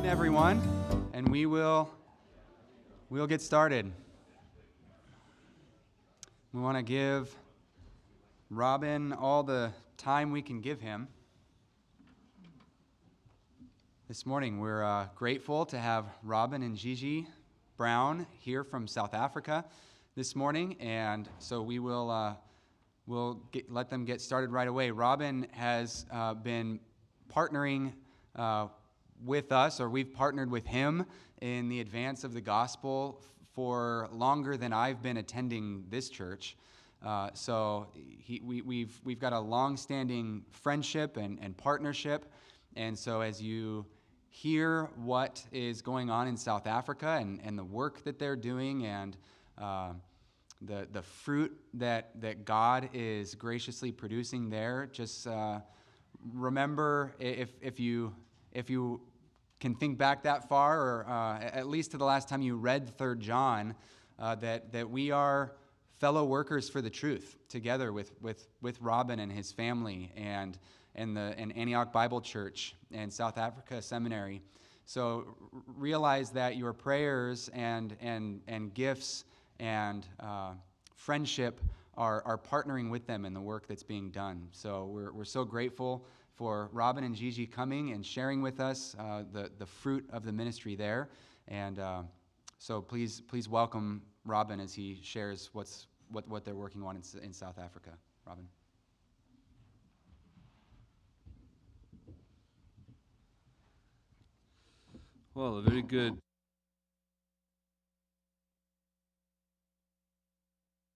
everyone, and we'll get started. We want to give Robin all the time we can give him. This morning, we're grateful to have Robin and Gigi Brown here from South Africa this morning, and so we will let them get started right away. Robin has been partnering with us, or we've partnered with him in the advance of the gospel for longer than I've been attending this church. So we've got a long-standing friendship and partnership, and so as you hear what is going on in South Africa and the work that they're doing and the fruit that God is graciously producing there, just remember, if you can think back that far, or at least to the last time you read 3 John, that we are fellow workers for the truth together with Robin and his family and Antioch Bible Church and South Africa Seminary. So realize that your prayers and gifts and friendship are partnering with them in the work that's being done. So we're so grateful for Robin and Gigi coming and sharing with us the fruit of the ministry there. And so please welcome Robin as he shares what they're working on in South Africa. Robin. Well, a very good.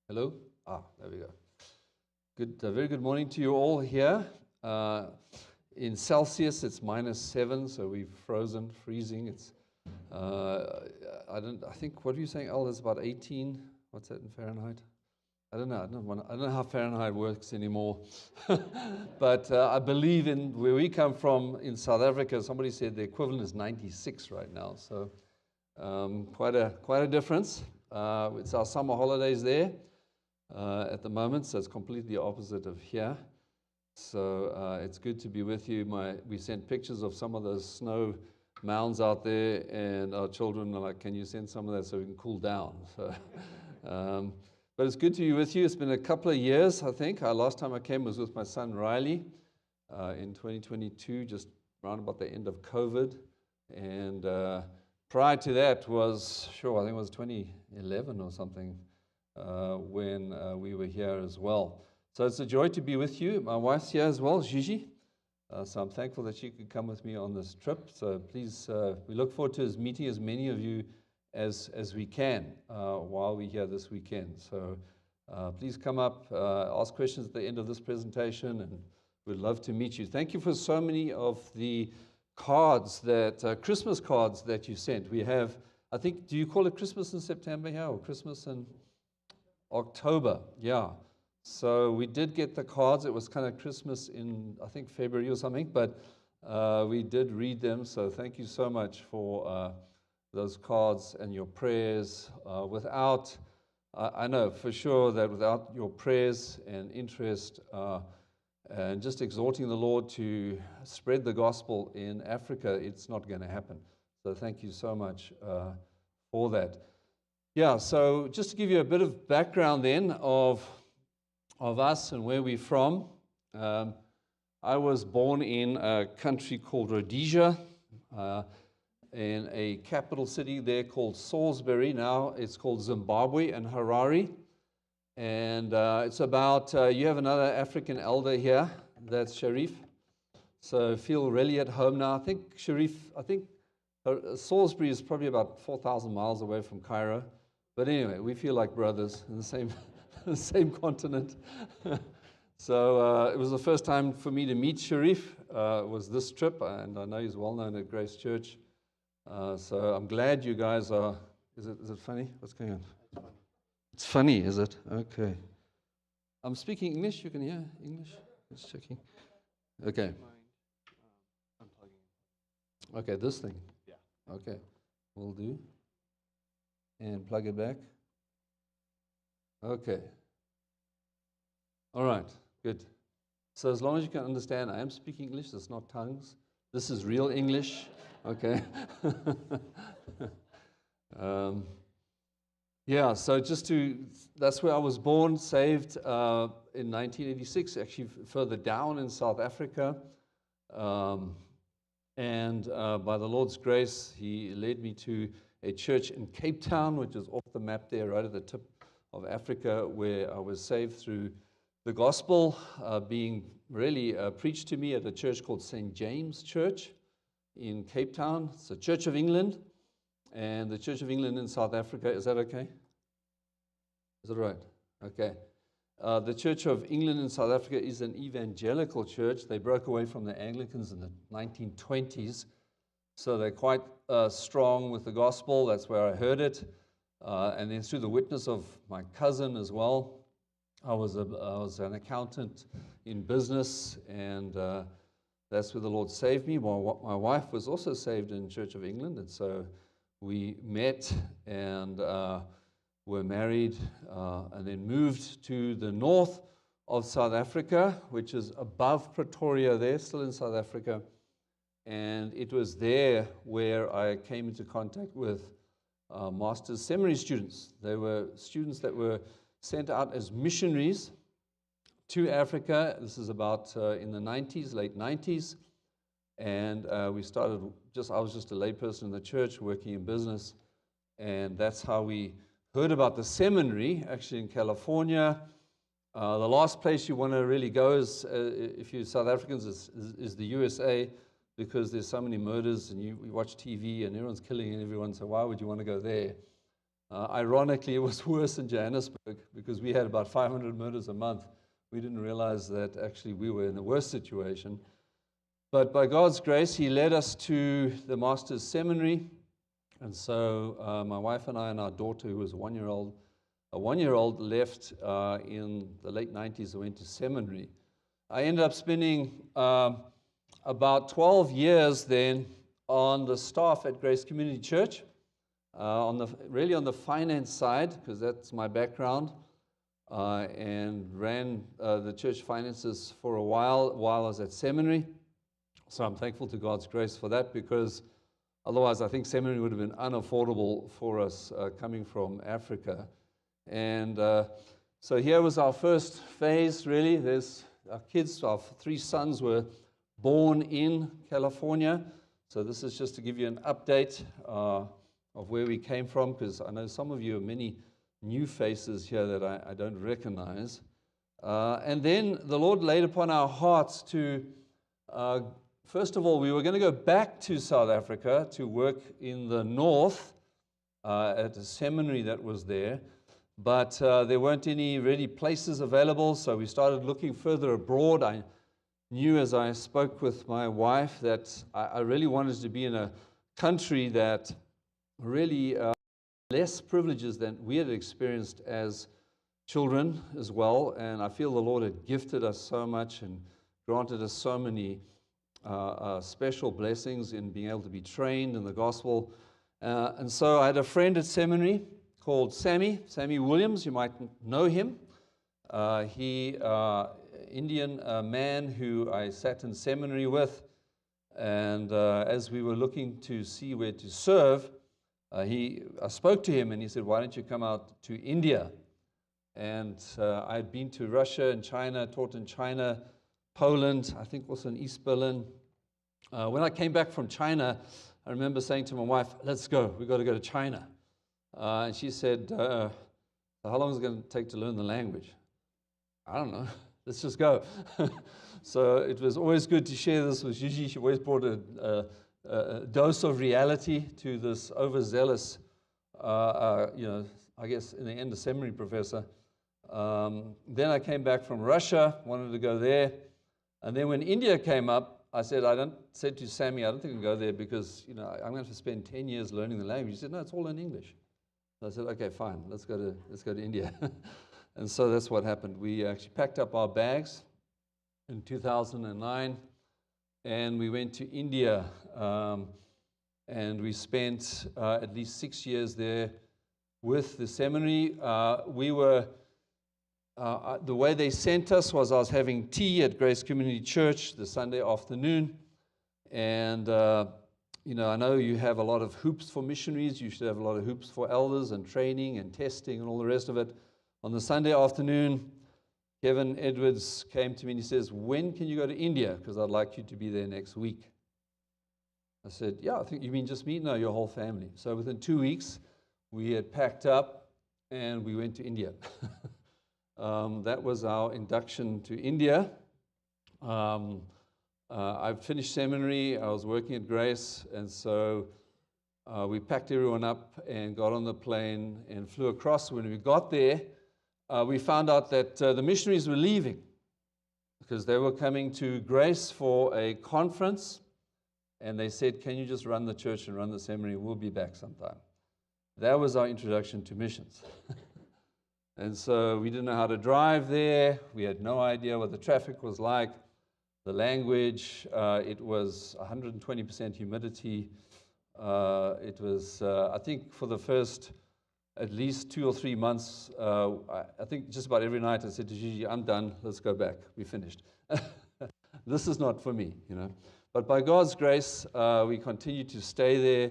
Hello? There we go. Good, very good morning to you all here. In Celsius, it's -7, so we've freezing. It's, I think, what are you saying, Al? It's about 18. What's that in Fahrenheit? I don't know how Fahrenheit works anymore. But I believe in where we come from in South Africa, somebody said the equivalent is 96 right now. So quite a difference. It's our summer holidays there at the moment, so it's completely opposite of here. So it's good to be with you. We sent pictures of some of those snow mounds out there, and our children are like, "Can you send some of that so we can cool down?" So, but it's good to be with you. It's been a couple of years, I think. Last time I came was with my son Riley in 2022, just around about the end of COVID. And prior to that was, I think it was 2011 or something when we were here as well. So it's a joy to be with you. My wife's here as well, Gigi. So I'm thankful that she could come with me on this trip. So please, we look forward to meeting as many of you as we can while we're here this weekend. So please come up, ask questions at the end of this presentation, and we'd love to meet you. Thank you for so many of the cards Christmas cards that you sent. We have, I think, do you call it Christmas in September here, or Christmas in October? Yeah. So we did get the cards. It was kind of Christmas in, I think, February or something, but we did read them. So thank you so much for those cards and your prayers. I know for sure that without your prayers and interest and just exhorting the Lord to spread the gospel in Africa, it's not going to happen. So thank you so much for that. Yeah, so just to give you a bit of background then of us and where we're from. I was born in a country called Rhodesia, in a capital city there called Salisbury. Now it's called Zimbabwe and Harare. And it's about, you have another African elder here, that's Sharif. So feel really at home now. I think Salisbury is probably about 4,000 miles away from Cairo. But anyway, we feel like brothers in the same continent. So it was the first time for me to meet Sharif, was this trip, and I know he's well known at Grace Church. So I'm glad you guys are. Is it funny? What's going on? It's funny, is it? Okay. I'm speaking English. You can hear English? Just checking. Okay. Okay, this thing. Yeah. Okay, will do. And plug it back. Okay. All right, good. So as long as you can understand, I am speaking English. It's not tongues. This is real English. Okay. Yeah, so that's where I was born, saved in 1986, actually further down in South Africa. And by the Lord's grace, He led me to a church in Cape Town, which is off the map there, right at the tip of Africa, where I was saved through the gospel being really preached to me at a church called St. James Church in Cape Town. It's a Church of England, and the Church of England in South Africa. Is that okay? Is that right? Okay. The Church of England in South Africa is an evangelical church. They broke away from the Anglicans in the 1920s, so they're quite strong with the gospel. That's where I heard it. And then through the witness of my cousin as well. I was an accountant in business, and that's where the Lord saved me. My wife was also saved in Church of England, and so we met and were married, and then moved to the north of South Africa, which is above Pretoria there, still in South Africa. And it was there where I came into contact with master's seminary students. They were students that were sent out as missionaries to Africa. This is about in the 90s, late 90s. And we started, I was just a layperson in the church working in business. And that's how we heard about the seminary, actually in California. The last place you want to really go is, if you're South Africans, is the USA, because there's so many murders, and you watch TV and everyone's killing everyone, so why would you want to go there? Ironically, it was worse in Johannesburg because we had about 500 murders a month. We didn't realize that actually we were in a worse situation. But by God's grace, He led us to the Master's Seminary. And so my wife and I and our daughter, who was a one-year-old, left in the late 90s and went to seminary. I ended up spending about 12 years then on the staff at Grace Community Church. Really on the finance side, because that's my background, and ran the church finances for a while I was at seminary. So I'm thankful to God's grace for that, because otherwise I think seminary would have been unaffordable for us coming from Africa. And so here was our first phase, really. There's our kids, our 3 sons were born in California. So this is just to give you an update of where we came from, because I know some of you have many new faces here that I don't recognize. And then the Lord laid upon our hearts to, first of all, we were going to go back to South Africa to work in the north at a seminary that was there, but there weren't any ready places available, so we started looking further abroad. I knew as I spoke with my wife that I really wanted to be in a country that really less privileges than we had experienced as children as well. And I feel the Lord had gifted us so much and granted us so many special blessings in being able to be trained in the gospel. And so I had a friend at seminary called Sammy Williams. You might know him. He Indian man who I sat in seminary with. And as we were looking to see where to serve, I spoke to him and he said, "Why don't you come out to India?" And I had been to Russia and China, taught in China, Poland, I think also in East Berlin. When I came back from China, I remember saying to my wife, "Let's go, we've got to go to China." And she said, "How long is it going to take to learn the language?" "I don't know, let's just go." So it was always good to share this with Gigi. She always brought a dose of reality to this overzealous, I guess in the end a seminary professor. Then I came back from Russia, wanted to go there. And then when India came up, I said to Sammy, "I don't think I can go there because I'm going to have to spend 10 years learning the language." He said, "No, it's all in English." So I said, "Okay, fine, let's go to India." And so that's what happened. We actually packed up our bags in 2009, and we went to India, and we spent at least 6 years there with the seminary. The way they sent us was I was having tea at Grace Community Church the Sunday afternoon, and I know you have a lot of hoops for missionaries. You should have a lot of hoops for elders and training and testing and all the rest of it. On the Sunday afternoon, Kevin Edwards came to me and he says, when can you go to India? Because I'd like you to be there next week. I said, yeah, I think you mean just me? No, your whole family. So within 2 weeks, we had packed up and we went to India. That was our induction to India. I finished seminary, I was working at Grace, and so we packed everyone up and got on the plane and flew across. When we got there, we found out that the missionaries were leaving because they were coming to Grace for a conference, and they said, can you just run the church and run the seminary? We'll be back sometime. That was our introduction to missions. And so we didn't know how to drive there. We had no idea what the traffic was like. The language, it was 120% humidity. It was, I think, for the first at least 2 or 3 months, I think just about every night I said to Gigi, I'm done, let's go back, we finished. This is not for me, But by God's grace, we continued to stay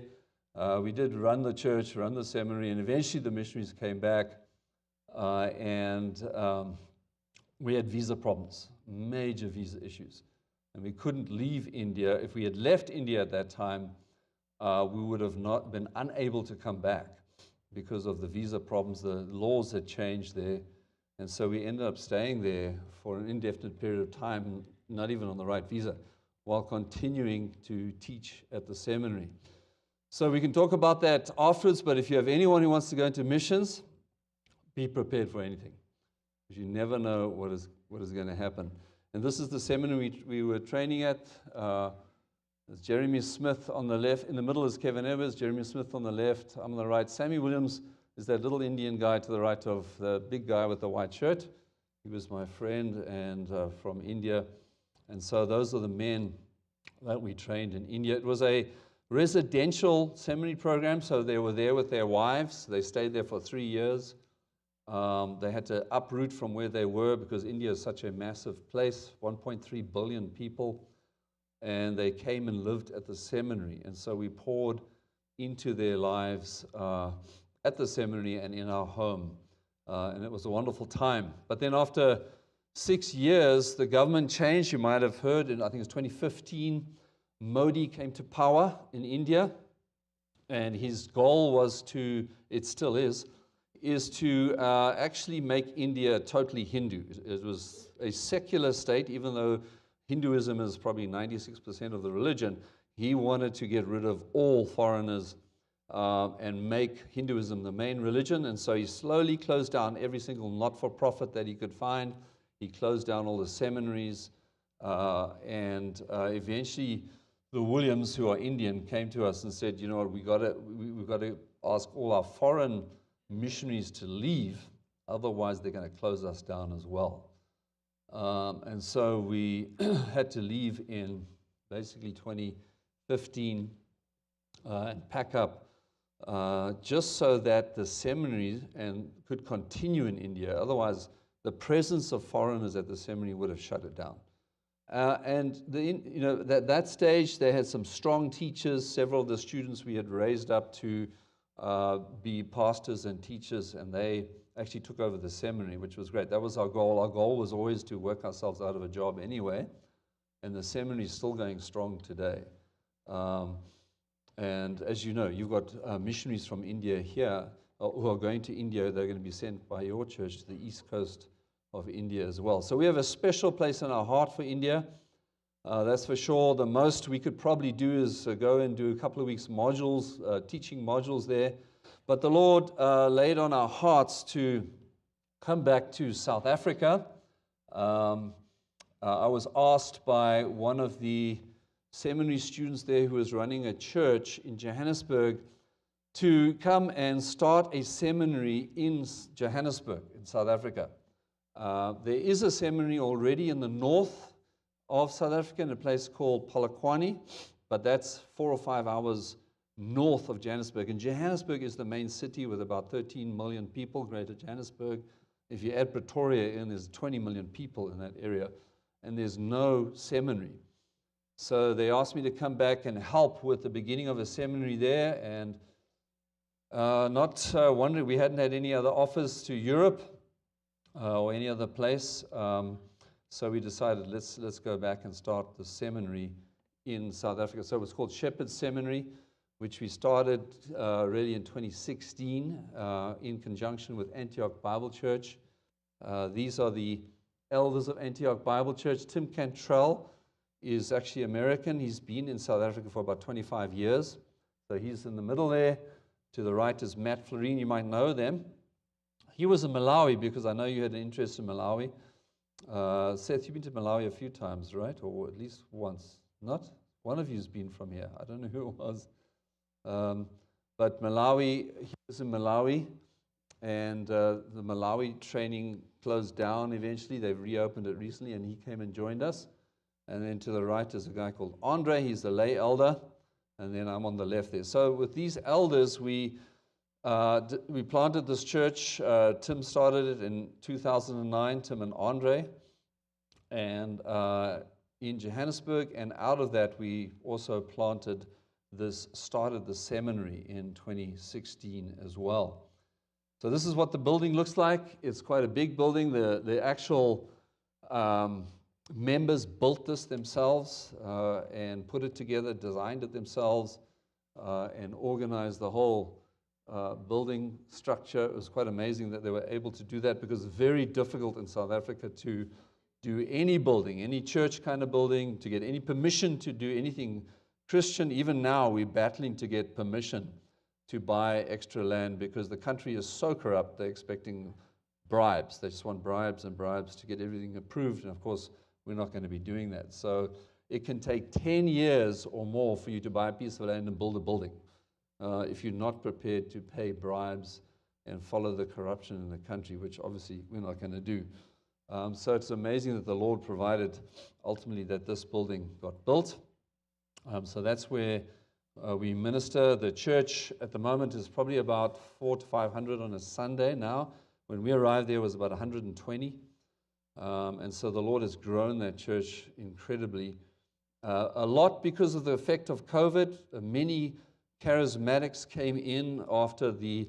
there. We did run the church, run the seminary, and eventually the missionaries came back, and we had visa problems, major visa issues. And we couldn't leave India. If we had left India at that time, we would have not been unable to come back because of the visa problems. The laws had changed there. And so we ended up staying there for an indefinite period of time, not even on the right visa, while continuing to teach at the seminary. So we can talk about that afterwards, but if you have anyone who wants to go into missions, be prepared for anything, because you never know what is going to happen. And this is the seminary we were training at. There's Jeremy Smith on the left. In the middle is Kevin Edwards, Jeremy Smith on the left. I'm on the right. Sammy Williams is that little Indian guy to the right of the big guy with the white shirt. He was my friend and from India. And so those are the men that we trained in India. It was a residential seminary program, so they were there with their wives. They stayed there for 3 years. They had to uproot from where they were because India is such a massive place, 1.3 billion people. And they came and lived at the seminary. And so we poured into their lives at the seminary and in our home. And it was a wonderful time. But then after 6 years, the government changed. You might have heard, I think it was 2015, Modi came to power in India. And his goal was to, it still is to actually make India totally Hindu. It was a secular state, even though Hinduism is probably 96% of the religion. He wanted to get rid of all foreigners and make Hinduism the main religion. And so he slowly closed down every single not-for-profit that he could find. He closed down all the seminaries. And eventually the Williams, who are Indian, came to us and said, you know what, we've got to ask all our foreign missionaries to leave. Otherwise, they're going to close us down as well. And so we had to leave in basically 2015 and pack up just so that the seminary could continue in India. Otherwise, the presence of foreigners at the seminary would have shut it down. And at that stage, they had some strong teachers. Several of the students we had raised up to be pastors and teachers, and they actually took over the seminary, which was great. That was our goal. Our goal was always to work ourselves out of a job anyway, and the seminary is still going strong today. And as you know, you've got missionaries from India here who are going to India. They're going to be sent by your church to the east coast of India as well. So we have a special place in our heart for India. That's for sure. The most we could probably do is go and do a couple of weeks modules, teaching modules there. But the Lord laid on our hearts to come back to South Africa. I was asked by one of the seminary students there who was running a church in Johannesburg to come and start a seminary in Johannesburg, in South Africa. There is a seminary already in the north of South Africa in a place called Polokwane, but that's 4 or 5 hours north of Johannesburg. And Johannesburg is the main city with about 13 million people, Greater Johannesburg. If you add Pretoria in, there's 20 million people in that area, and there's no seminary. So they asked me to come back and help with the beginning of a seminary there, and not wondering, we hadn't had any other offers to Europe or any other place. So we decided, let's go back and start the seminary in South Africa. So it was called Shepherd Seminary, which we started really in 2016 in conjunction with Antioch Bible Church. These are the elders of Antioch Bible Church. Tim Cantrell is actually American. He's been in South Africa for about 25 years. So he's in the middle there. To the right is Matt Florine. You might know them. He was in Malawi, because I know you had an interest in Malawi. Seth, you've been to Malawi a few times, right? Or at least once. Not? One of you's been from here. I don't know who it was. But Malawi, he was in Malawi, and the Malawi training closed down eventually. They've reopened it recently, and he came and joined us. And then to the right is a guy called Andre. He's the lay elder. And then I'm on the left there. So with these elders, we planted this church. Tim started it in 2009, Tim and Andre. And in Johannesburg. And out of that, we also started the seminary in 2016 as well. So this is what the building looks like. It's quite a big building. The actual members built this themselves and put it together, designed it themselves, and organized the whole building structure. It was quite amazing that they were able to do that, because it's very difficult in South Africa to do any building, any church kind of building, to get any permission to do anything Christian. Even now, we're battling to get permission to buy extra land, because the country is so corrupt. They're expecting bribes. They just want bribes and bribes to get everything approved. And of course, we're not going to be doing that. So it can take 10 years or more for you to buy a piece of land and build a building if you're not prepared to pay bribes and follow the corruption in the country, which obviously we're not going to do. So it's amazing that the Lord provided ultimately that this building got built. So that's where we minister. The church at the moment is probably about 400 to 500 on a Sunday now. When we arrived there, it was about 120. And so the Lord has grown that church incredibly. A lot because of the effect of COVID. Many charismatics came in after the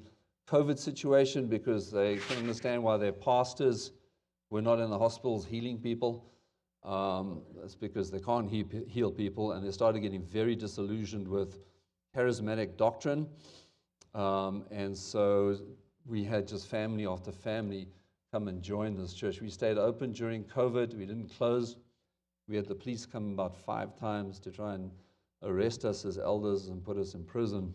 COVID situation, because they couldn't understand why their pastors were not in the hospitals healing people. That's because they can't heal people, and they started getting very disillusioned with charismatic doctrine. And so we had just family after family come and join this church. We stayed open during COVID. We didn't close. We had the police come about 5 times to try and arrest us as elders and put us in prison.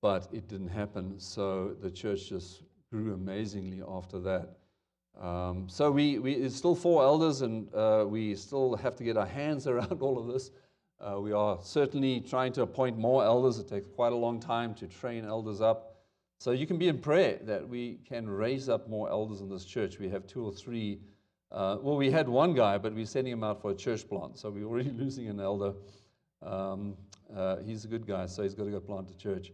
But it didn't happen. So the church just grew amazingly after that. So it's still 4 elders, and we still have to get our hands around all of this. We are certainly trying to appoint more elders. It takes quite a long time to train elders up. So you can be in prayer that we can raise up more elders in this church. We have 2 or 3. Well, we had 1 guy, but we're sending him out for a church plant. So we're already losing an elder. He's a good guy, so he's got to go plant a church.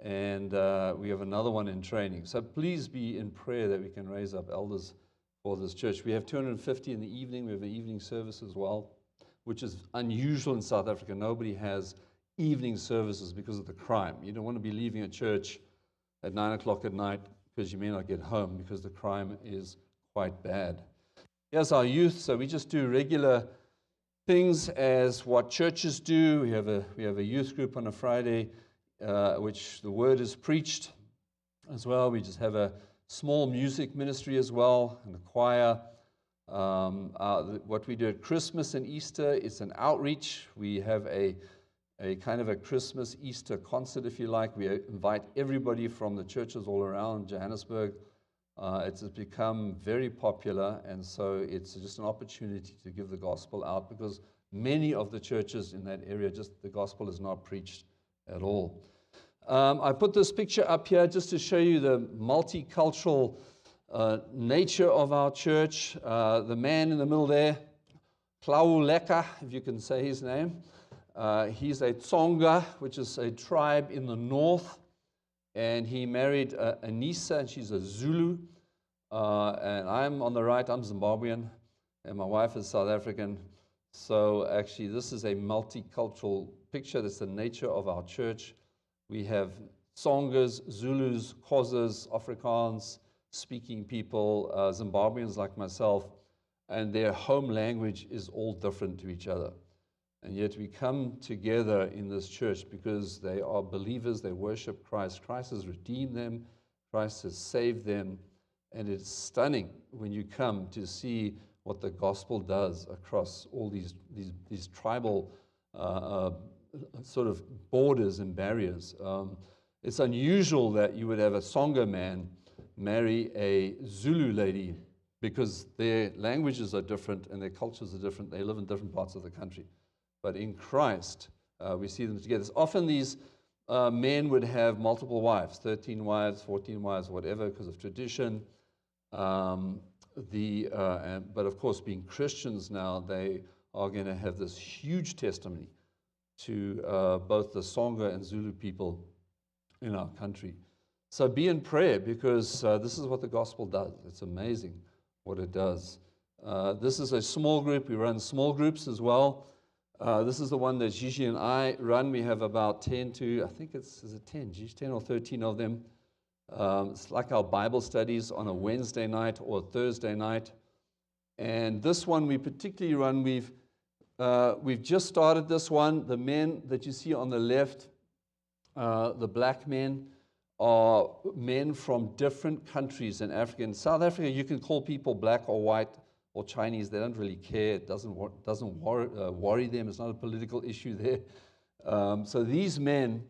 And we have another one in training. So please be in prayer that we can raise up elders for this church. We have 250 in the evening. We have an evening service as well, which is unusual in South Africa. Nobody has evening services because of the crime. You don't want to be leaving a church at 9 o'clock at night because you may not get home, because the crime is quite bad. Here's our youth. So we just do regular things as what churches do. We have a youth group on a Friday, which the word is preached as well. We just have a small music ministry as well, and a choir. What we do at Christmas and Easter is an outreach. We have a kind of a Christmas Easter concert, if you like. We invite everybody from the churches all around Johannesburg. It has become very popular, and so it's just an opportunity to give the gospel out, because many of the churches in that area, just the gospel is not preached at all. I put this picture up here just to show you the multicultural nature of our church. The man in the middle there, Klauleka, if you can say his name. He's a Tsonga, which is a tribe in the north, and he married Anissa, and she's a Zulu. And I'm on the right, I'm Zimbabwean, and my wife is South African. So actually, this is a multicultural picture. That's the nature of our church. We have Songers, Zulus, Xhosas, Afrikaans speaking people, Zimbabweans like myself, and their home language is all different to each other. And yet we come together in this church because they are believers, they worship Christ. Christ has redeemed them, Christ has saved them, and it's stunning when you come to see what the gospel does across all these tribal sort of borders and barriers. It's unusual that you would have a Songa man marry a Zulu lady because their languages are different and their cultures are different. They live in different parts of the country. But in Christ, we see them together. Often these men would have multiple wives, 13 wives, 14 wives, whatever, because of tradition. But of course, being Christians now, they are going to have this huge testimony to both the Songa and Zulu people in our country. So be in prayer, because this is what the gospel does. It's amazing what it does. This is a small group. We run small groups as well. This is the one that Gigi and I run. We have about 10 to, I think is it 10? Gigi, 10 or 13 of them. It's like our Bible studies on a Wednesday night or a Thursday night. And this one we particularly run, we've just started this one. The men that you see on the left, the black men, are men from different countries in Africa. In South Africa, you can call people black or white or Chinese. They don't really care. It doesn't worry them. It's not a political issue there. So these men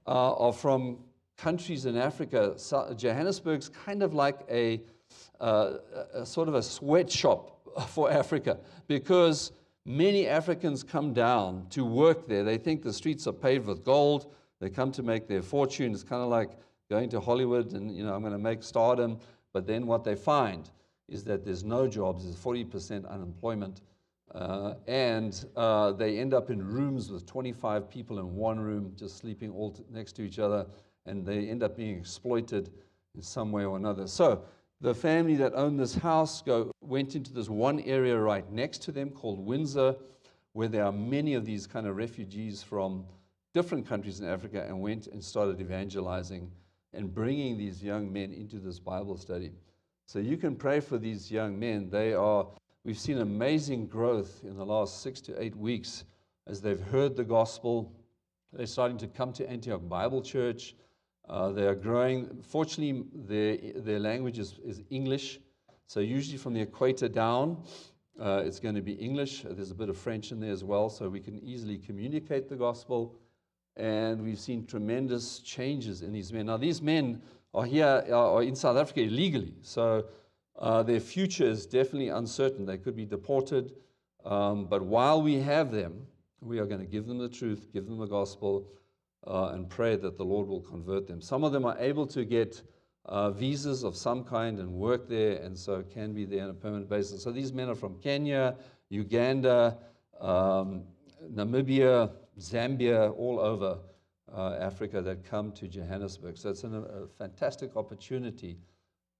are from countries in Africa. Johannesburg's kind of like a sort of a sweatshop for Africa, because many Africans come down to work there. They think the streets are paved with gold. They come to make their fortune. It's kind of like going to Hollywood and, I'm going to make stardom. But then what they find is that there's no jobs, there's 40% unemployment, and they end up in rooms with 25 people in one room, just sleeping all next to each other, and they end up being exploited in some way or another. So the family that owned this house went into this one area right next to them called Windsor, where there are many of these kind of refugees from different countries in Africa, and went and started evangelizing and bringing these young men into this Bible study. So you can pray for these young men. We've seen amazing growth in the last 6 to 8 weeks as they've heard the gospel. They're starting to come to Antioch Bible Church. They are growing. Fortunately, their language is English. So usually from the equator down, it's going to be English. There's a bit of French in there as well, so we can easily communicate the gospel. And we've seen tremendous changes in these men. Now, these men are in South Africa illegally, so their future is definitely uncertain. They could be deported. But while we have them, we are going to give them the truth, give them the gospel, and pray that the Lord will convert them. Some of them are able to get visas of some kind and work there, and so can be there on a permanent basis. So these men are from Kenya, Uganda, Namibia, Zambia, all over Africa, that come to Johannesburg. So it's a fantastic opportunity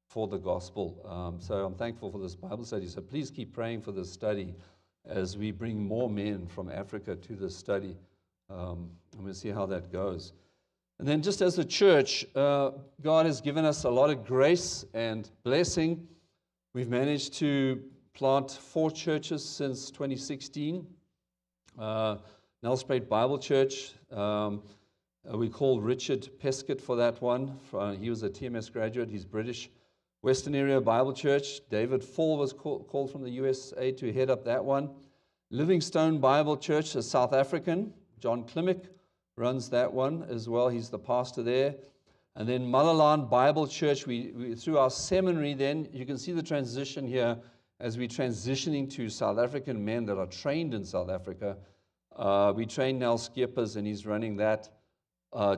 for the gospel. So I'm thankful for this Bible study. So please keep praying for this study as we bring more men from Africa to this study. And we'll see how that goes. And then just as a church, God has given us a lot of grace and blessing. We've managed to plant 4 churches since 2016. Nelspruit Bible Church. We called Richard Peskett for that one. He was a TMS graduate. He's British. Western Area Bible Church. David Fall was called from the USA to head up that one. Livingstone Bible Church, a South African. John Klimek runs that one as well. He's the pastor there. And then Malalan Bible Church. We through our seminary then, you can see the transition here as we're transitioning to South African men that are trained in South Africa. We trained Nel Skippers, and he's running that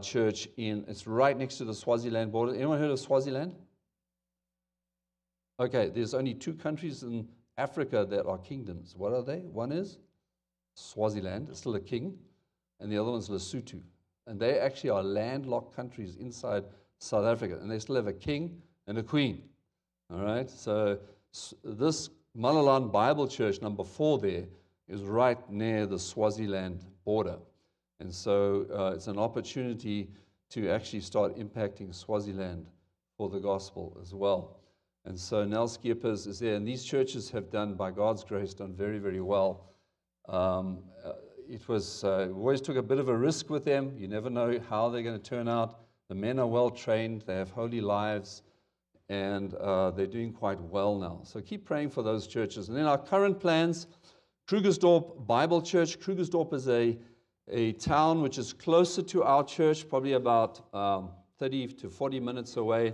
church it's right next to the Swaziland border. Anyone heard of Swaziland? Okay, there's only 2 countries in Africa that are kingdoms. What are they? One is Swaziland, it's still a king, and the other one's Lesotho. And they actually are landlocked countries inside South Africa, and they still have a king and a queen. All right, so this Malalan Bible Church, number 4 there, is right near the Swaziland border. And so it's an opportunity to actually start impacting Swaziland for the gospel as well. And so Nels Skeepers is there. And these churches have done, by God's grace, done very, very well. We always took a bit of a risk with them. You never know how they're going to turn out. The men are well trained. They have holy lives. And they're doing quite well now. So keep praying for those churches. And then our current plans, Krugersdorp Bible Church. Krugersdorp is a town which is closer to our church, probably about 30 to 40 minutes away.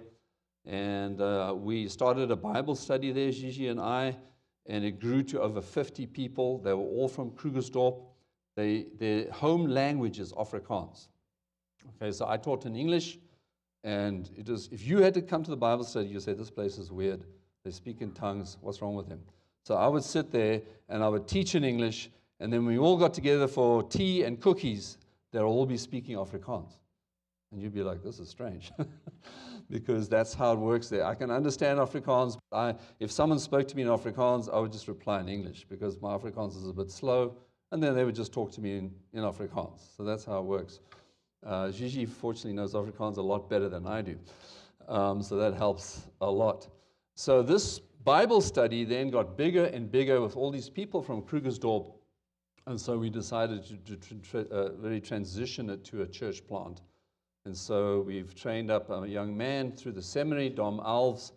And we started a Bible study there, Gigi and I, and it grew to over 50 people. They were all from Krugersdorp. Their home language is Afrikaans. Okay, so I taught in English, and it is, if you had to come to the Bible study, you say, this place is weird. They speak in tongues. What's wrong with them? So I would sit there, and I would teach in English, and then we all got together for tea and cookies. They'll all be speaking Afrikaans. And you'd be like, this is strange. Because that's how it works there. I can understand Afrikaans. If someone spoke to me in Afrikaans, I would just reply in English, because my Afrikaans is a bit slow. And then they would just talk to me in Afrikaans. So that's how it works. Gigi, fortunately, knows Afrikaans a lot better than I do. So that helps a lot. So this Bible study then got bigger and bigger with all these people from Krugersdorp. And so we decided to really transition it to a church plant. And so we've trained up a young man through the seminary, Dom Alves.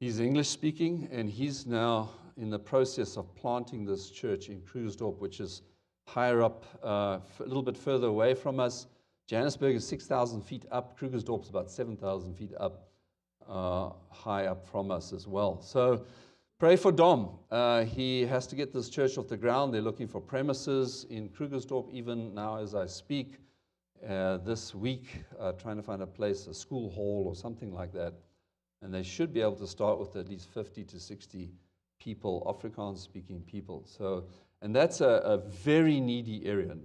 He's English speaking, and he's now in the process of planting this church in Krugersdorp, which is higher up, a little bit further away from us. Johannesburg is 6,000 feet up. Krugersdorp is about 7,000 feet up, high up from us as well. So pray for Dom. He has to get this church off the ground. They're looking for premises in Krugersdorp even now as I speak. This week, trying to find a place, a school hall or something like that. And they should be able to start with at least 50 to 60 people, Afrikaans-speaking people. So, and that's a very needy area.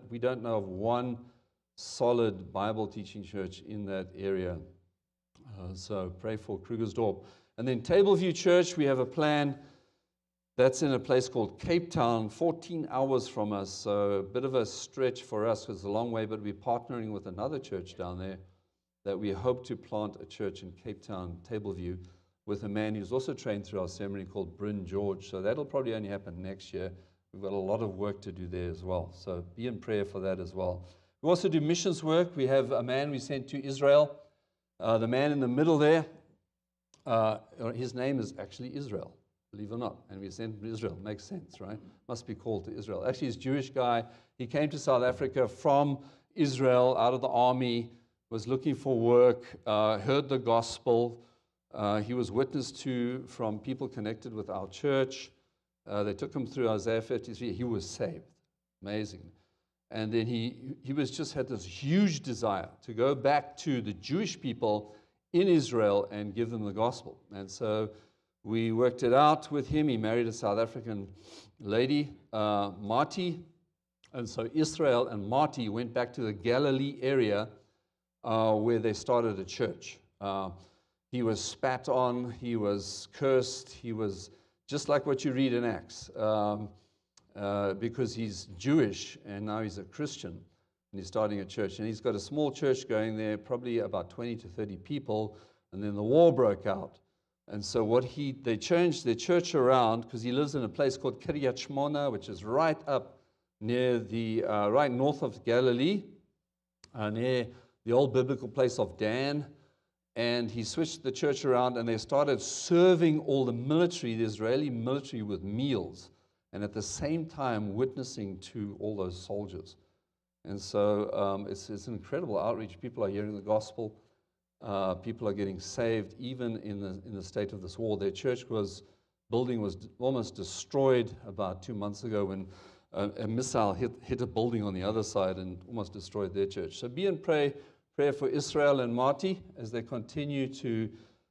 We don't know of one solid Bible teaching church in that area. So pray for Krugersdorp. And then Tableview Church, we have a plan. That's in a place called Cape Town, 14 hours from us, so a bit of a stretch for us because it's a long way, but we're partnering with another church down there that we hope to plant a church in Cape Town, Tableview, with a man who's also trained through our seminary called Bryn George. So that'll probably only happen next year. We've got a lot of work to do there as well, so be in prayer for that as well. We also do missions work. We have a man we sent to Israel. The man in the middle there, his name is actually Israel. Believe it or not. And we sent him to Israel. Makes sense, right? Must be called to Israel. Actually, he's a Jewish guy. He came to South Africa from Israel, out of the army, was looking for work, heard the gospel. He was witnessed to from people connected with our church. They took him through Isaiah 53. He was saved. Amazing. And then he was just had this huge desire to go back to the Jewish people in Israel and give them the gospel. And so we worked it out with him. He married a South African lady, Marty. And so Israel and Marty went back to the Galilee area where they started a church. He was spat on. He was cursed. He was just like what you read in Acts because he's Jewish and now he's a Christian. And he's starting a church. And he's got a small church going there, probably about 20 to 30 people. And then the war broke out. And so they changed their church around because he lives in a place called Kiryat Shmona, which is right up near right north of Galilee, near the old biblical place of Dan. And he switched the church around and they started serving all the military, the Israeli military, with meals. And at the same time witnessing to all those soldiers. And so it's an incredible outreach. People are hearing the gospel. People are getting saved, even in the state of this war. Their building was almost destroyed about 2 months ago when a missile hit a building on the other side and almost destroyed their church. So be in prayer for Israel and Marty as they continue to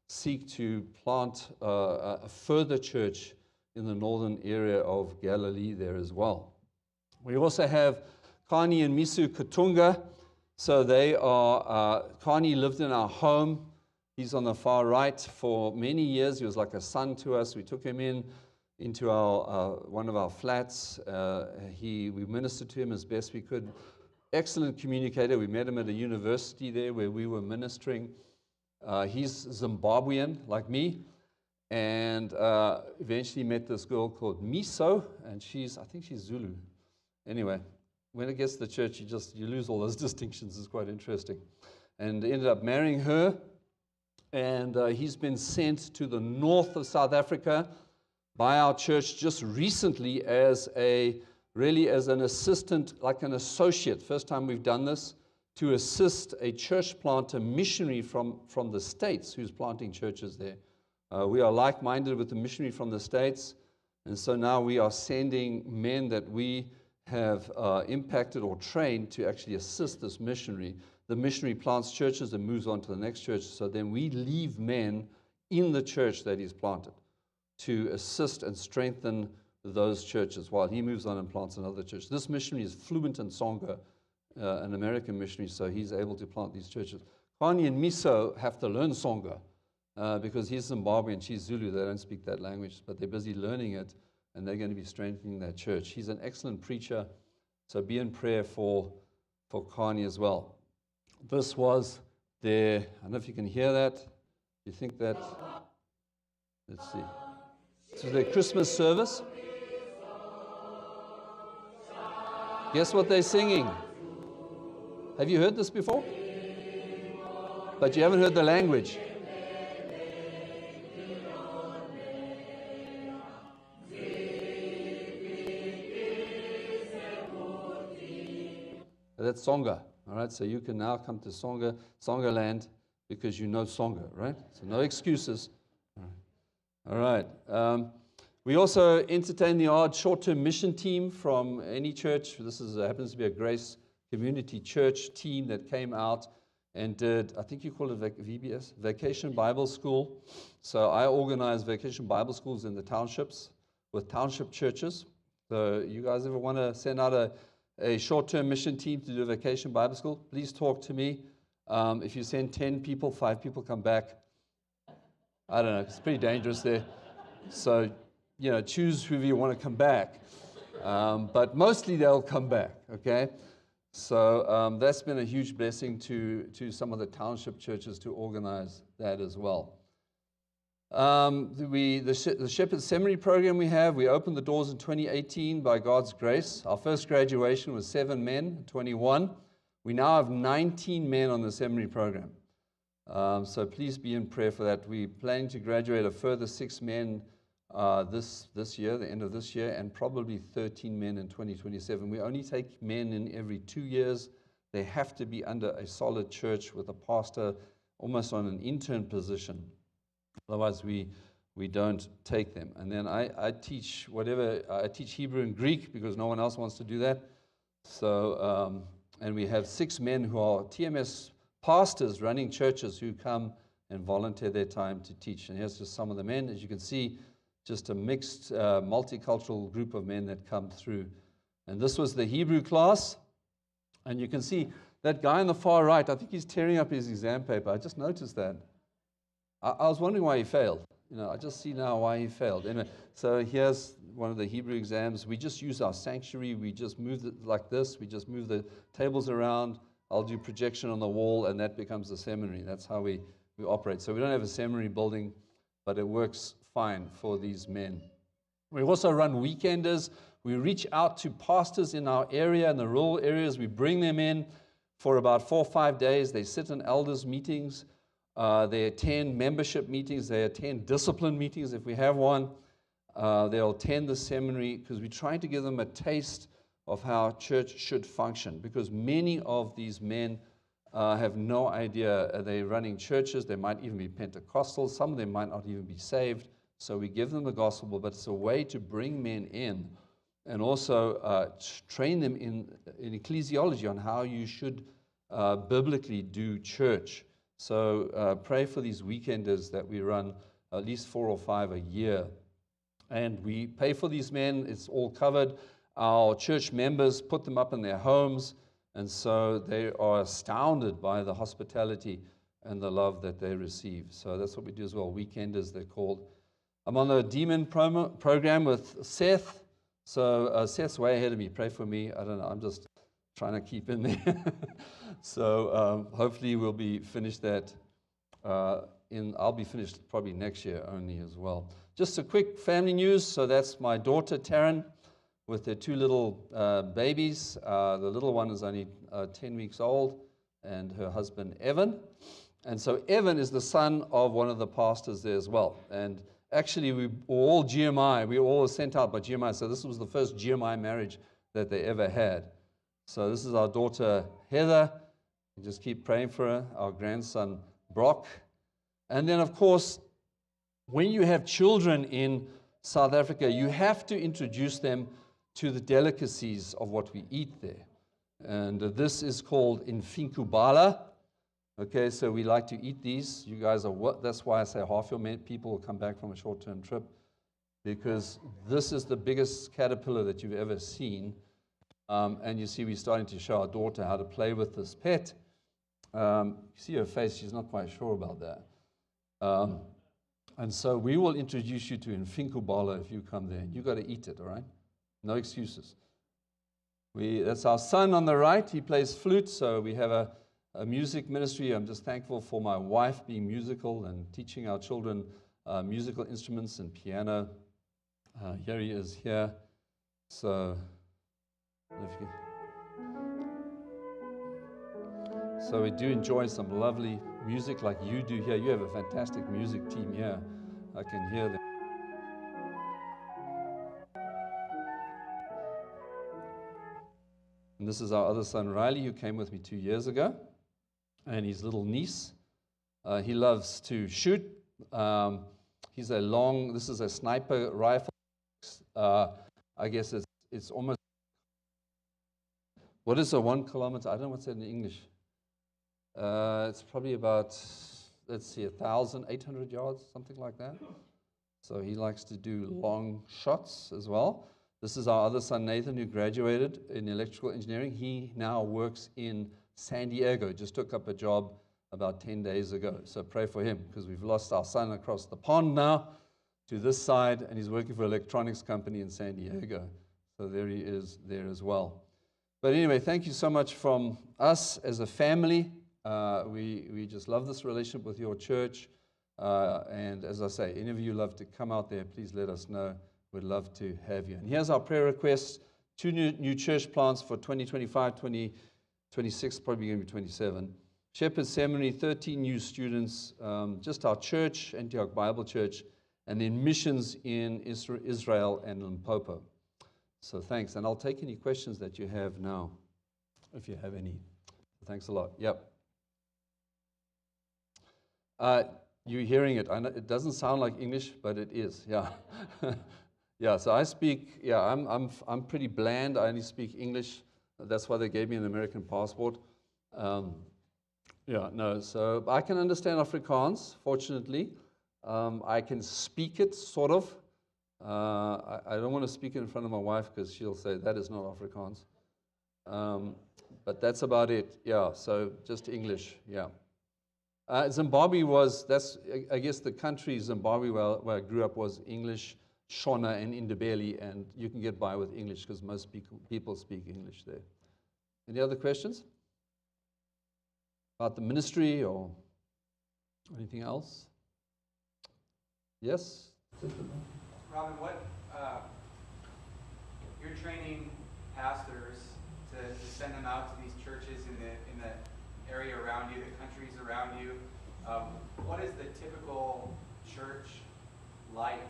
seek to plant a further church in the northern area of Galilee there as well. We also have Kani and Misu Katunga. So they are, Kani lived in our home. He's on the far right for many years. He was like a son to us. We took him in into our one of our flats. We ministered to him as best we could. Excellent communicator. We met him at a university there where we were ministering. He's Zimbabwean, like me, and eventually met this girl called Miso, and I think she's Zulu. Anyway, when it gets to the church, you lose all those distinctions. It's quite interesting. And ended up marrying her, and he's been sent to the north of South Africa by our church just recently as an assistant, like an associate. First time we've done this, to assist a church planter missionary from the States who's planting churches there. We are like-minded with the missionary from the States, and so now we are sending men that we have impacted or trained to actually assist this missionary. The missionary plants churches and moves on to the next church, so then we leave men in the church that he's planted to assist and strengthen those churches while he moves on and plants another church. This missionary is fluent in Tsonga, an American missionary, so he's able to plant these churches. Kanye and Miso have to learn Tsonga because he's Zimbabwean, she's Zulu. They don't speak that language, but they're busy learning it, and they're going to be strengthening that church. He's an excellent preacher, so be in prayer for Kanye as well. This was their, I don't know if you can hear that. You think that, let's see. This was their Christmas service. Guess what they're singing? Have you heard this before? But you haven't heard the language. That's Tsonga, all right? So you can now come to Tsonga land because you know Tsonga, right? So no excuses. All right. We also entertain the odd short-term mission team from any church. This happens to be a Grace Community Church team that came out and did, I think you call it VBS, Vacation Bible School. So I organize Vacation Bible Schools in the townships with township churches. So you guys ever want to send out a short-term mission team to do a Vacation Bible School? Please talk to me. If you send 10 people, 5 people come back. I don't know, it's pretty dangerous there. So, choose whoever you want to come back. But mostly they'll come back, okay? So that's been a huge blessing to some of the township churches to organize that as well. The Shepherd Seminary program we opened the doors in 2018 by God's grace. Our first graduation was 7 men, 21. We now have 19 men on the seminary program. So please be in prayer for that. We're planning to graduate a further 6 men this year, the end of this year, and probably 13 men in 2027. We only take men in every 2 years. They have to be under a solid church with a pastor, almost on an intern position. Otherwise, we don't take them. And then I teach I teach Hebrew and Greek because no one else wants to do that. So, and we have 6 men who are TMS pastors running churches who come and volunteer their time to teach. And here's just some of the men. As you can see, just a mixed, multicultural group of men that come through. And this was the Hebrew class. And you can see that guy on the far right, I think he's tearing up his exam paper. I just noticed that. I was wondering why he failed. I just see now why he failed. Anyway, so here's one of the Hebrew exams. We just use our sanctuary. We just move it like this. We just move the tables around. I'll do projection on the wall, and that becomes the seminary. That's how we operate. So we don't have a seminary building, but it works fine for these men. We also run weekenders. We reach out to pastors in our area, in the rural areas. We bring them in for about 4 or 5 days. They sit in elders' meetings. They attend membership meetings. They attend discipline meetings if we have one. They'll attend the seminary because we're trying to give them a taste of how church should function, because many of these men have no idea. They're running churches. They might even be Pentecostals. Some of them might not even be saved. So we give them the gospel, but it's a way to bring men in and also train them in ecclesiology on how you should biblically do church. So pray for these weekenders that we run, at least 4 or 5 a year. And we pay for these men. It's all covered. Our church members put them up in their homes, and so they are astounded by the hospitality and the love that they receive. So that's what we do as well. Weekenders, they're called. I'm on a demon program with Seth. So Seth's way ahead of me. Pray for me. I don't know. I'm just trying to keep in there. So hopefully we'll be finished that. I'll be finished probably next year only as well. Just a quick family news. So that's my daughter Taryn with their 2 little babies. The little one is only 10 weeks old, and her husband Evan. And so Evan is the son of one of the pastors there as well. And actually, we were all GMI. We were all sent out by GMI. So this was the first GMI marriage that they ever had. So this is our daughter Heather. We just keep praying for her. Our grandson Brock. And then, of course, when you have children in South Africa, you have to introduce them to the delicacies of what we eat there. And this is called infinkubala. Okay, so we like to eat these. You guys are what? That's why I say half your people will come back from a short-term trip, because this is the biggest caterpillar that you've ever seen. And you see, we're starting to show our daughter how to play with this pet. You see her face; she's not quite sure about that. And so we will introduce you to infinkubala if you come there. You got to eat it, all right? No excuses. That's our son on the right. He plays flute, so we have a music ministry. I'm just thankful for my wife being musical and teaching our children musical instruments and piano. Here he is here. So we do enjoy some lovely music like you do here. You have a fantastic music team here. I can hear them. And this is our other son, Riley, who came with me 2 years ago, and his little niece. He loves to shoot. This is a sniper rifle. I guess it's almost, what is a 1 kilometer? I don't know what's that in English. It's probably about, 1,800 yards, something like that. So he likes to do long shots as well. This is our other son, Nathan, who graduated in electrical engineering. He now works in San Diego. Just took up a job about 10 days ago. So pray for him, because we've lost our son across the pond now to this side, and he's working for an electronics company in San Diego. So there he is there as well. But anyway, thank you so much from us as a family. We just love this relationship with your church. And as I say, any of you love to come out there, please let us know. We'd love to have you. And here's our prayer requests. 2 new church plants for 2025, 2026, probably going to be 27. Shepherd Seminary, 13 new students. Just our church, Antioch Bible Church. And then missions in Israel and Limpopo. So thanks. And I'll take any questions that you have now, if you have any. Thanks a lot. Yep. You're hearing it. I know it doesn't sound like English, but it is. Yeah. Yeah, so I speak, I'm pretty bland. I only speak English. That's why they gave me an American passport. So I can understand Afrikaans, fortunately. I can speak it, sort of. I don't want to speak it in front of my wife because she'll say, that is not Afrikaans. But that's about it, yeah, so just English, yeah. Zimbabwe I guess the country Zimbabwe where I grew up was English, Shona and Indebele, and you can get by with English because most people speak English there. Any other questions about the ministry or anything else? Yes? Robin, you're training pastors to send them out to these churches in the area around you, the countries around you. What is the typical church like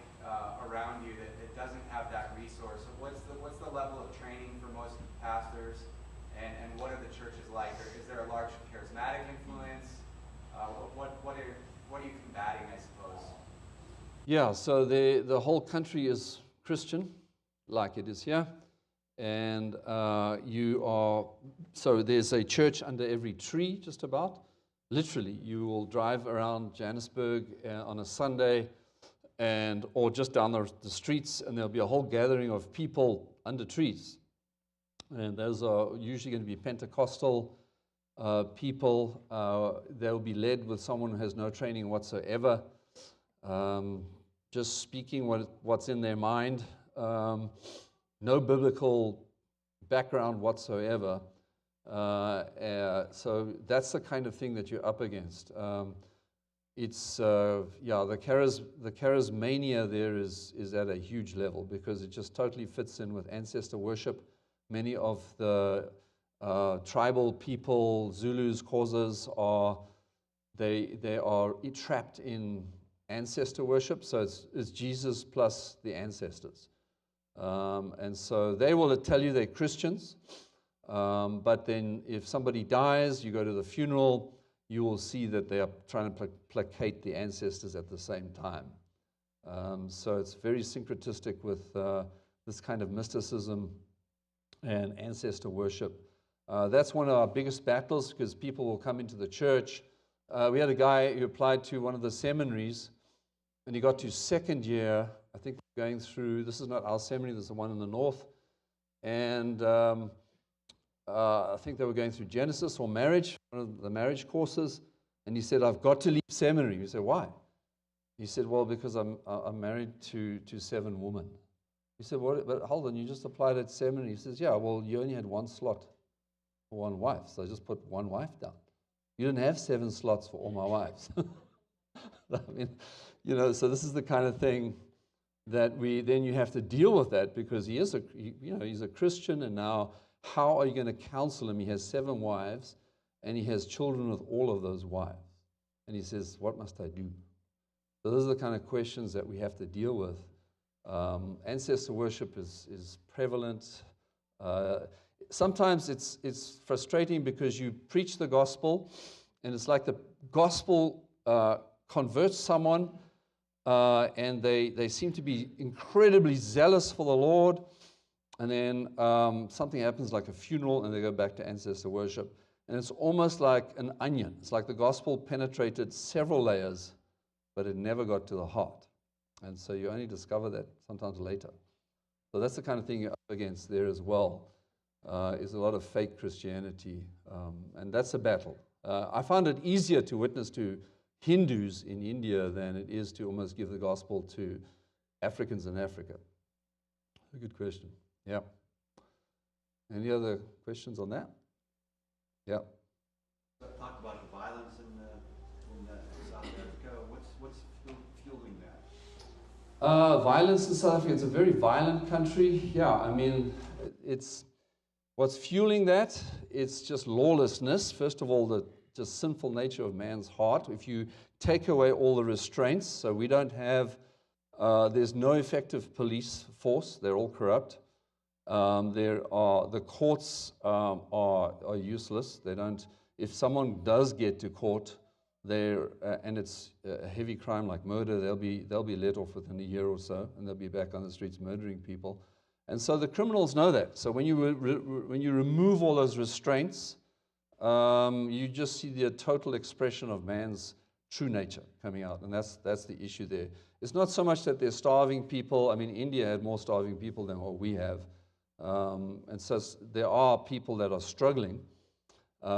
around you that doesn't have that resource? What's the level of training for most pastors, and what are the churches like? Or is there a large charismatic influence? What are you combating, I suppose? Yeah, so the whole country is Christian, like it is here. And so there's a church under every tree, just about. Literally, you will drive around Johannesburg on a Sunday, or just down the streets, and there'll be a whole gathering of people under trees. And those are usually going to be Pentecostal people. They'll be led with someone who has no training whatsoever. just speaking what's in their mind, no biblical background whatsoever. So that's the kind of thing that you're up against. It's the charismania there is at a huge level because it just totally fits in with ancestor worship. Many of the tribal people, Zulus, Xhosas, are trapped in ancestor worship. So it's Jesus plus the ancestors, and so they will tell you they're Christians. But then if somebody dies, you go to the funeral, you will see that they are trying to placate the ancestors at the same time. So it's very syncretistic with this kind of mysticism and ancestor worship. That's one of our biggest battles because people will come into the church. We had a guy who applied to one of the seminaries, and he got to second year, I think, going through, this is not our seminary, there's the one in the north, and I think they were going through Genesis or marriage, one of the marriage courses, and he said, I've got to leave seminary. We said, why? He said, well, because I'm married to 7 women. He said, what? But hold on, you just applied at seminary. He says, yeah, well, you only had 1 slot for 1 wife, so I just put 1 wife down. You didn't have 7 slots for all my wives. I mean, so this is the kind of thing that then you have to deal with that because he's a Christian, and now how are you going to counsel him? He has 7 wives, and he has children with all of those wives. And he says, what must I do? So those are the kind of questions that we have to deal with. Ancestor worship is prevalent. Sometimes it's frustrating because you preach the gospel, and it's like the gospel converts someone, and they seem to be incredibly zealous for the Lord. And then something happens like a funeral, and they go back to ancestor worship. And it's almost like an onion. It's like the gospel penetrated several layers, but it never got to the heart. And so you only discover that sometimes later. So that's the kind of thing you're up against there as well, is a lot of fake Christianity. And that's a battle. I found it easier to witness to Hindus in India than it is to almost give the gospel to Africans in Africa. A good question. Yeah. Any other questions on that? Yeah. Talk about the violence in South Africa. What's fueling that? Violence in South Africa. It's a very violent country. Yeah, I mean, what's fueling that? It's just lawlessness. First of all, the just sinful nature of man's heart. If you take away all the restraints, so we don't have, there's no effective police force. They're all corrupt. The courts are useless. They don't. If someone does get to court, and it's a heavy crime like murder, they'll be let off within a year or so, and they'll be back on the streets murdering people. And so the criminals know that. So when you remove all those restraints, you just see the total expression of man's true nature coming out, and that's the issue there. It's not so much that they're starving people. I mean, India had more starving people than what we have. And so there are people that are struggling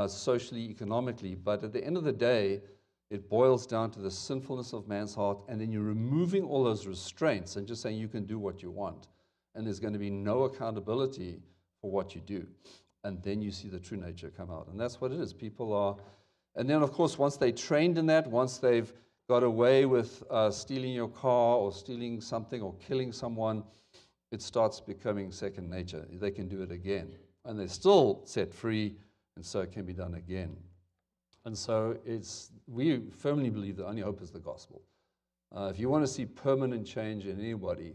socially, economically, but at the end of the day, it boils down to the sinfulness of man's heart, and then you're removing all those restraints and just saying you can do what you want, and there's going to be no accountability for what you do. And then you see the true nature come out, and that's what it is. People are, and then of course, once they're trained in that, once they've got away with stealing your car or stealing something or killing someone, it starts becoming second nature. They can do it again. And they're still set free, and so it can be done again. And so we firmly believe the only hope is the gospel. If you want to see permanent change in anybody,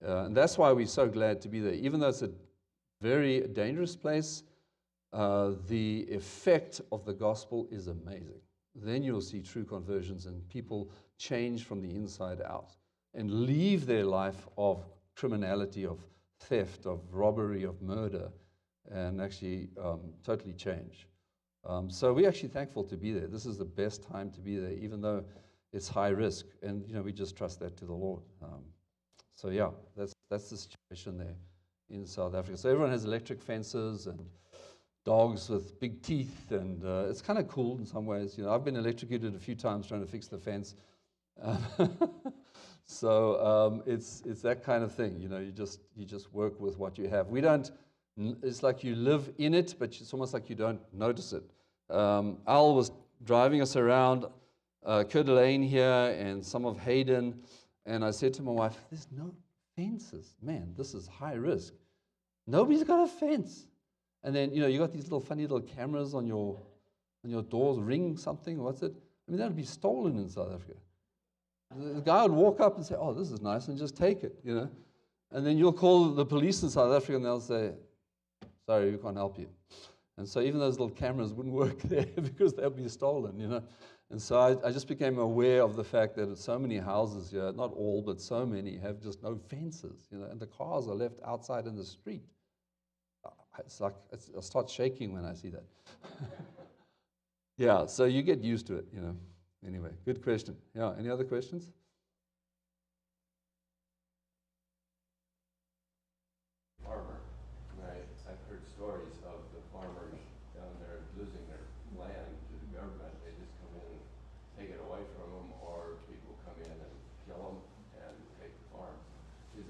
and that's why we're so glad to be there. Even though it's a very dangerous place, the effect of the gospel is amazing. Then you'll see true conversions and people change from the inside out and leave their life of criminality, of theft, of robbery, of murder, and actually totally change. So we're actually thankful to be there. This is the best time to be there, even though it's high risk, and we just trust that to the Lord. So yeah, that's the situation there in South Africa. So everyone has electric fences and dogs with big teeth, and it's kind of cool in some ways. I've been electrocuted a few times trying to fix the fence. It's that kind of thing. You just work with what you have. We don't. It's like you live in it, but it's almost like you don't notice it. Al was driving us around Coeur d'Alene here and some of Hayden, and I said to my wife, "There's no fences, man. This is high risk. Nobody's got a fence." And then you got these little funny little cameras on your doors, Ring something. What's it? I mean, that would be stolen in South Africa. The guy would walk up and say, "Oh, this is nice," and just take it, And then you'll call the police in South Africa, and they'll say, "Sorry, we can't help you." And so even those little cameras wouldn't work there because they'd be stolen, And so I just became aware of the fact that so many houses here, not all, but so many, have just no fences, and the cars are left outside in the street. It's like I start shaking when I see that. Yeah, so you get used to it, Anyway, good question. Yeah, any other questions? Farmer. I've heard stories of the farmers down there losing their land to the government. They just come in and take it away from them, or people come in and kill them and take the farm. Is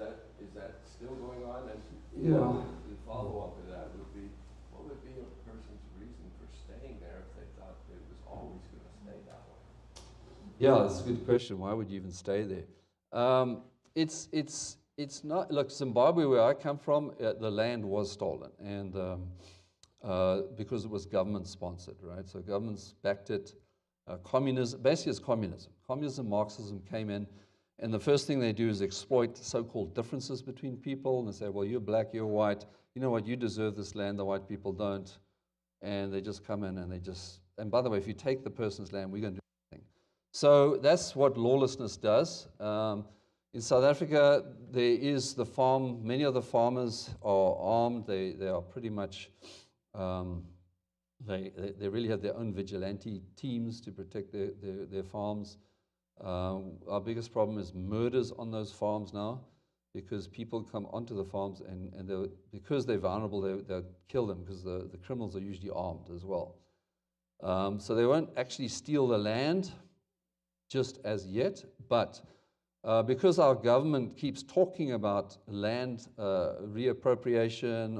that still going on? And the follow-up to that would be, what would be a person's reason for staying there if they thought it was always going to stay that way? Yeah, that's a good question. Why would you even stay there? It's not. Look, Zimbabwe, where I come from, the land was stolen, and because it was government sponsored, right? So governments backed it. Communism, basically, it's communism. Communism, Marxism came in, and the first thing they do is exploit so-called differences between people, and they say, "Well, you're black, you're white. You know what? You deserve this land. The white people don't." And they just come in and and by the way, if you take the person's land, we're going to do something. So that's what lawlessness does. In South Africa, there is the farm. Many of the farmers are armed. They are pretty much, they really have their own vigilante teams to protect their farms. Our biggest problem is murders on those farms now, because people come onto the farms and because they're vulnerable, they'll kill them, because the criminals are usually armed as well. So they won't actually steal the land just as yet, but because our government keeps talking about land reappropriation,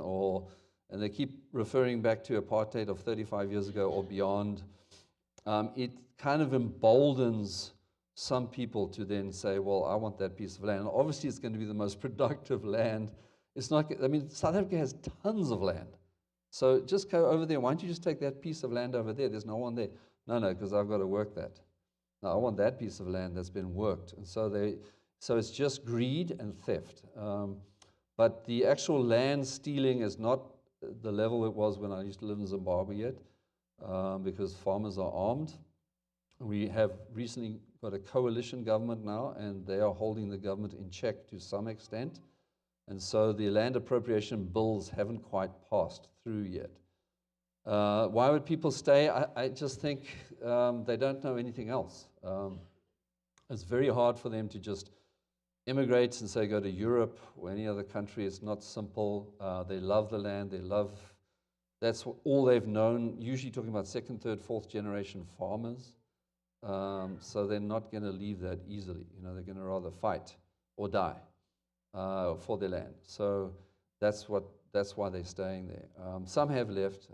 and they keep referring back to apartheid of 35 years ago or beyond, it kind of emboldens some people to then say, "Well, I want that piece of land." And obviously, it's going to be the most productive land. It's not. I mean, South Africa has tons of land, so just go over there. Why don't you just take that piece of land over there? There's no one there. No, because I've got to work that. No, I want that piece of land that's been worked. And so it's just greed and theft. But the actual land stealing is not the level it was when I used to live in Zimbabwe yet, because farmers are armed. We have recently got a coalition government now, and they are holding the government in check to some extent. And so the land appropriation bills haven't quite passed through yet. Why would people stay? I just think they don't know anything else. It's very hard for them to just immigrate and say go to Europe or any other country. It's not simple. They love the land. That's all they've known, usually talking about second, third, fourth generation farmers. So they're not going to leave that easily. They're going to rather fight or die for their land. So that's why they're staying there. Some have left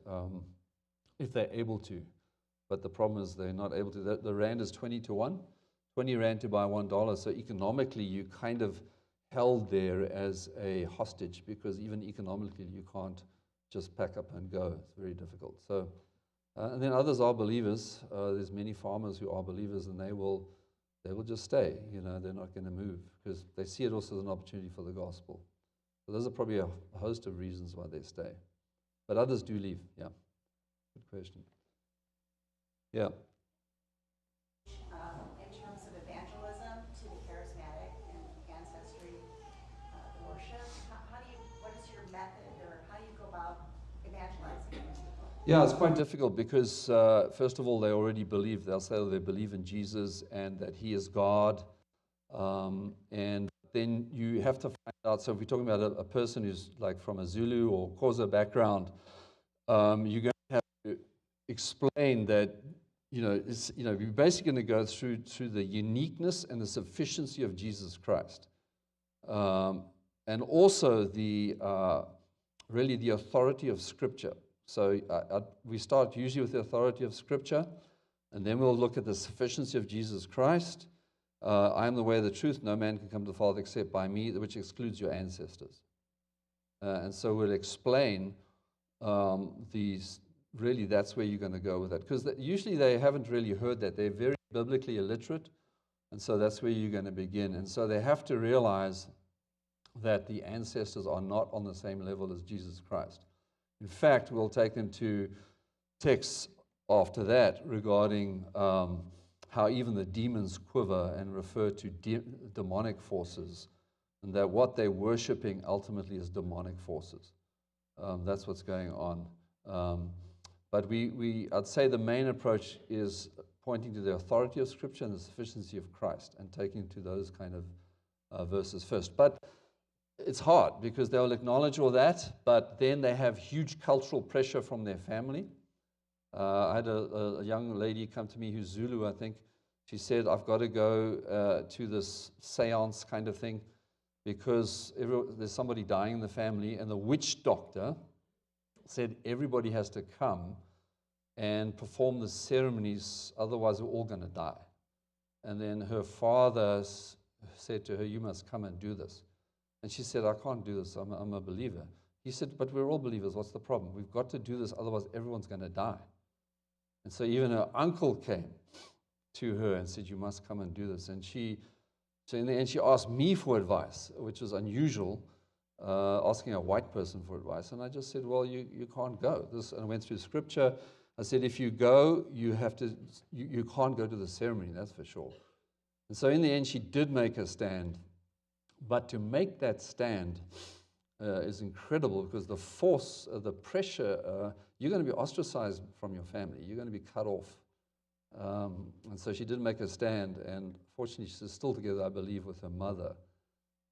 if they're able to, but the problem is they're not able to. The rand is 20 to 1, 20 rand to buy $1. So economically, you kind of held there as a hostage, because even economically, you can't just pack up and go. It's very difficult. So. And then others are believers. There's many farmers who are believers, and they will just stay. They're not going to move, because they see it also as an opportunity for the gospel. So those are probably a host of reasons why they stay. But others do leave. Yeah. Good question. Yeah. In terms of evangelism to the charismatic and ancestry worship, what is your method, or how do you go about evangelizing? Yeah, it's quite difficult because, first of all, they already believe. They'll say they believe in Jesus and that He is God. And then you have to find out. So if we're talking about a person who's like from a Zulu or Xhosa background, you're going to have to explain that you're basically going to go through the uniqueness and the sufficiency of Jesus Christ, and also really the authority of Scripture. So we start usually with the authority of Scripture, and then we'll look at the sufficiency of Jesus Christ. I am the way, the truth. No man can come to the Father except by me, which excludes your ancestors. And so we'll explain these. Really, that's where you're going to go with that. Because usually they haven't really heard that. They're very biblically illiterate. And so that's where you're going to begin. And so they have to realize that the ancestors are not on the same level as Jesus Christ. In fact, we'll take them to texts after that regarding how even the demons quiver and refer to demonic forces, and that what they're worshiping ultimately is demonic forces. That's what's going on. But I'd say the main approach is pointing to the authority of Scripture and the sufficiency of Christ, and taking to those kind of verses first. But it's hard because they'll acknowledge all that, but then they have huge cultural pressure from their family. I had a young lady come to me who's Zulu, I think. She said, I've got to go to this seance kind of thing because there's somebody dying in the family, and the witch doctor said everybody has to come and perform the ceremonies, otherwise we're all going to die. And then her father said to her, you must come and do this. And she said, I can't do this, I'm a believer. He said, but we're all believers, what's the problem? We've got to do this, otherwise everyone's going to die. And so even her uncle came to her and said, you must come and do this. And so in the end, she asked me for advice, which was unusual, asking a white person for advice. And I just said, well, you can't go. And I went through Scripture. I said, if you go, you can't go to the ceremony, that's for sure. And so in the end, she did make a stand. But to make that stand is incredible, because the force, the pressure, you're going to be ostracized from your family. You're going to be cut off. And so she did make a stand, and fortunately she's still together, I believe, with her mother.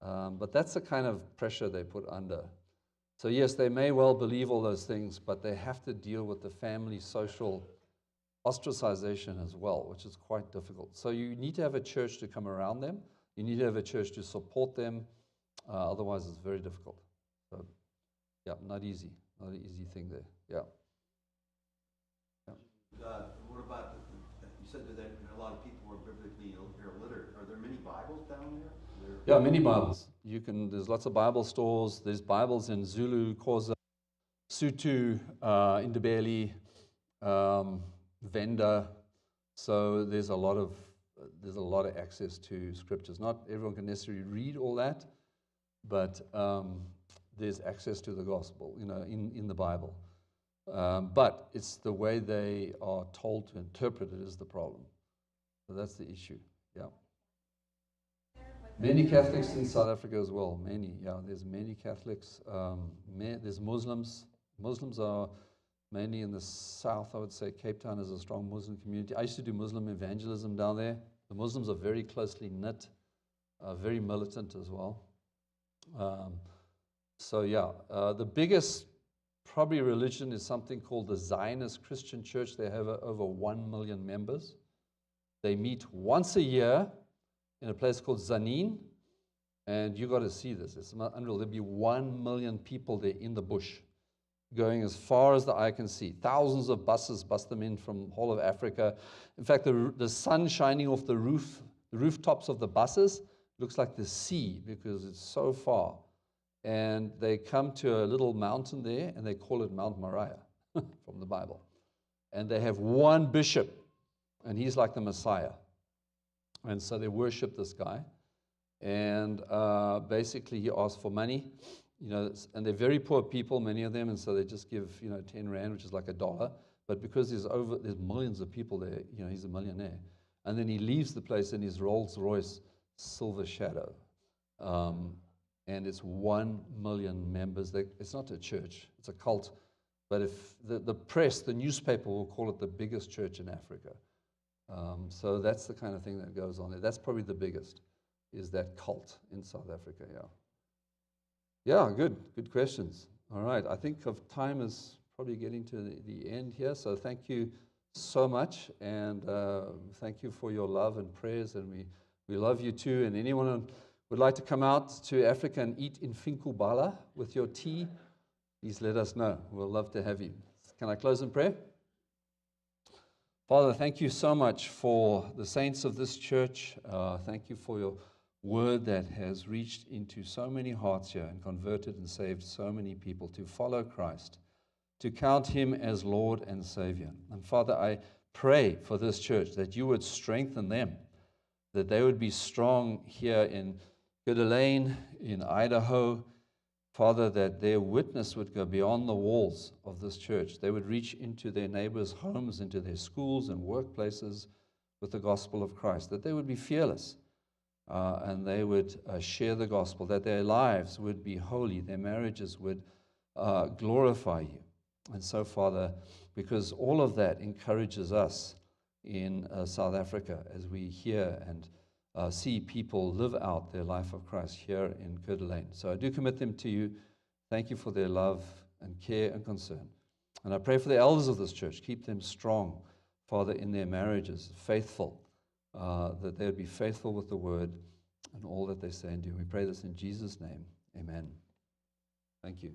But that's the kind of pressure they put under. So yes, they may well believe all those things, but they have to deal with the family social ostracization as well, which is quite difficult. So you need to have a church to come around them. You need to have a church to support them. Otherwise, it's very difficult. So, yeah, not easy. Not an easy thing there. Yeah. What about, you said that a lot of people were biblically illiterate. Are there many Bibles down there? Yeah, many Bibles. There's lots of Bible stores. There's Bibles in Zulu, Xhosa, Sotho, Ndebele, Venda. So there's a lot of access to scriptures. Not everyone can necessarily read all that, but there's access to the gospel, in the Bible. But it's the way they are told to interpret it is the problem. So that's the issue. Yeah. Many Catholics in South Africa as well. Many, yeah. There's many Catholics. There's Muslims. Muslims are mainly in the south, I would say. Cape Town is a strong Muslim community. I used to do Muslim evangelism down there. The Muslims are very closely knit, very militant as well. So yeah, the biggest probably religion is something called the Zionist Christian Church. They have over 1 million members. They meet once a year in a place called Zanin, and you got to see this. It's unreal. There'll be 1 million people there in the bush, going as far as the eye can see. Thousands of buses bus them in from the whole of Africa. In fact, the sun shining off the rooftops of the buses looks like the sea because it's so far. And they come to a little mountain there, and they call it Mount Moriah from the Bible. And they have one bishop, and he's like the Messiah. And so they worship this guy. And basically he asks for money. And they're very poor people, many of them, and so they just give 10 rand, which is like $1. But because there's millions of people there, he's a millionaire. And then he leaves the place in his Rolls Royce Silver Shadow, and it's 1 million members. It's not a church; it's a cult. But if the press, the newspaper, will call it the biggest church in Africa. So that's the kind of thing that goes on there. That's probably the biggest, is that cult in South Africa. Yeah. Yeah, good questions. All right, I think time is probably getting to the end here, so thank you so much, and thank you for your love and prayers, and we love you too. And anyone who would like to come out to Africa and eat in Finkubala with your tea, please let us know. We'll love to have you. Can I close in prayer? Father, thank you so much for the saints of this church. Thank you for your word that has reached into so many hearts here and converted and saved so many people to follow Christ, to count him as Lord and Savior. And Father, I pray for this church that you would strengthen them, that they would be strong here in Coeur d'Alene, in Idaho. Father, that their witness would go beyond the walls of this church. They would reach into their neighbors' homes, into their schools and workplaces with the gospel of Christ, that they would be fearless and they would share the gospel, that their lives would be holy, their marriages would glorify you. And so, Father, because all of that encourages us in South Africa as we hear and see people live out their life of Christ here in Coeur d'Alene. So I do commit them to you. Thank you for their love and care and concern. And I pray for the elders of this church. Keep them strong, Father, in their marriages, faithful, that they would be faithful with the word and all that they say and do. We pray this in Jesus' name. Amen. Thank you.